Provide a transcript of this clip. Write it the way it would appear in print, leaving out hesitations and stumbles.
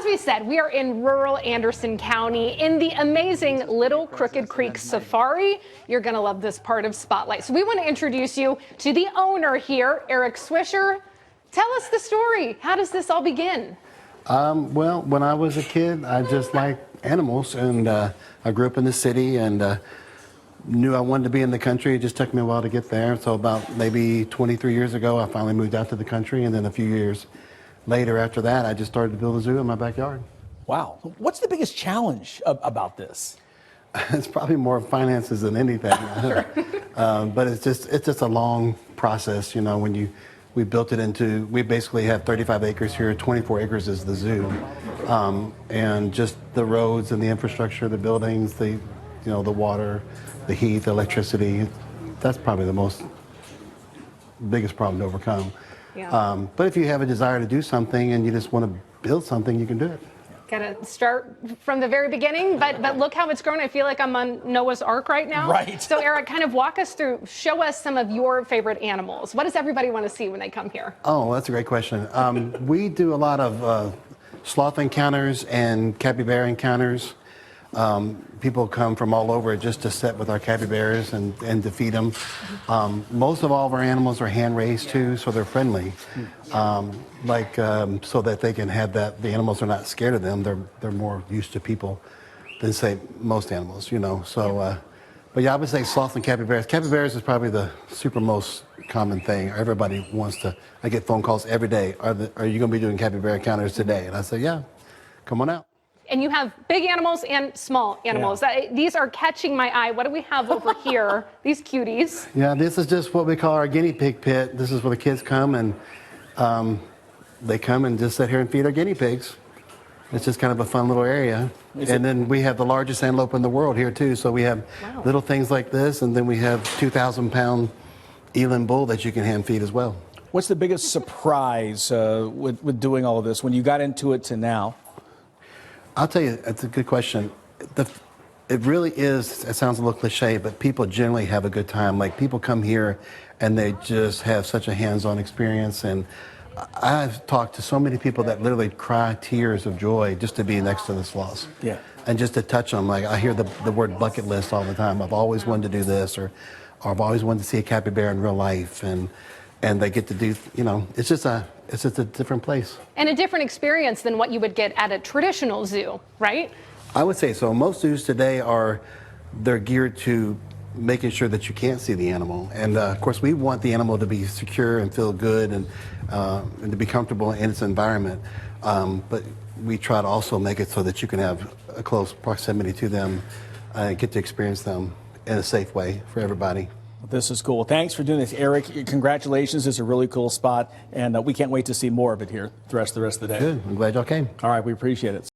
we said, we are in rural Anderson County in the amazing Little Crooked Creek Safari. You're going to love this part of Spotlight. So we want to introduce you to the owner here, Eric Swisher. Tell us the story. How does this all begin? Well, when I was a kid, I just liked animals, and I grew up in the city and knew I wanted to be in the country. It just took me a while to get there. So about maybe 23 years ago, I finally moved out to the country, and then a few years later after that, I just started to build a zoo in my backyard. Wow. What's the biggest challenge about this? It's probably more finances than anything. But it's just a long process, you know, when we built it into, we basically have 35 acres here, 24 acres is the zoo. And just the roads and the infrastructure, the buildings, the water, the heat, the electricity, that's probably the biggest problem to overcome. Yeah. But if you have a desire to do something and you just want to build something, you can do it. Got to start from the very beginning, but look how it's grown. I feel like I'm on Noah's Ark right now. Right. So Eric, kind of walk us through, show us some of your favorite animals. What does everybody want to see when they come here? Oh, that's a great question. We do a lot of sloth encounters and capybara encounters. People come from all over just to sit with our capybaras and to feed them. Most of all of our animals are hand raised too, so they're friendly. So that they can have that, the animals are not scared of them. They're more used to people than say most animals, you know. So, but yeah, I would say sloths and capybaras. Capybaras is probably the most common thing. Everybody wants to. I get phone calls every day. Are you going to be doing capybara encounters today? And I say, yeah, come on out. And you have big animals and small animals. Yeah. These are catching my eye. What do we have over here? These cuties. Yeah, this is just what we call our guinea pig pit. This is where the kids come and they come and just sit here and feed our guinea pigs. It's just kind of a fun little area. And then we have the largest antelope in the world here too. So we have little things like this, and then we have 2,000-pound Eland bull that you can hand feed as well. What's the biggest surprise with doing all of this when you got into it to now? I'll tell you, it's a good question. It really is, it sounds a little cliche, but people generally have a good time. Like, people come here and they just have such a hands-on experience. And I've talked to so many people that literally cry tears of joy just to be next to the sloths. Yeah. And just to touch them. Like, I hear the word bucket list all the time. I've always wanted to do this, or I've always wanted to see a capybara in real life. And they get to do, you know, it's just a different place. And a different experience than what you would get at a traditional zoo, right? I would say so. Most zoos today they're geared to making sure that you can't see the animal. And of course, we want the animal to be secure and feel good and to be comfortable in its environment. But we try to also make it so that you can have a close proximity to them and get to experience them in a safe way for everybody. This is cool. Thanks for doing this, Eric. Congratulations. It's a really cool spot, and we can't wait to see more of it here the rest of the day. Good. I'm glad y'all came. All right, we appreciate it.